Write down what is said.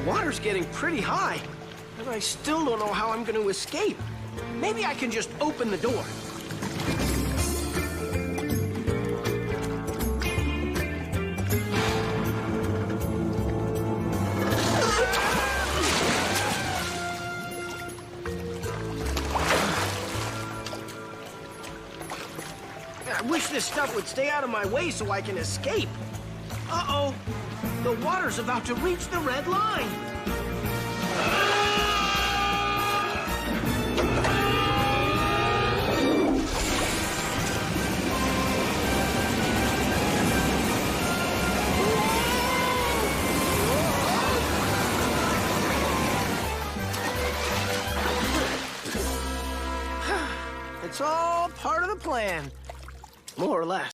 The water's getting pretty high, and I still don't know how I'm going to escape. Maybe I can just open the door. I wish this stuff would stay out of my way so I can escape. Uh-oh. The water's about to reach the red line. It's all part of the plan. More or less.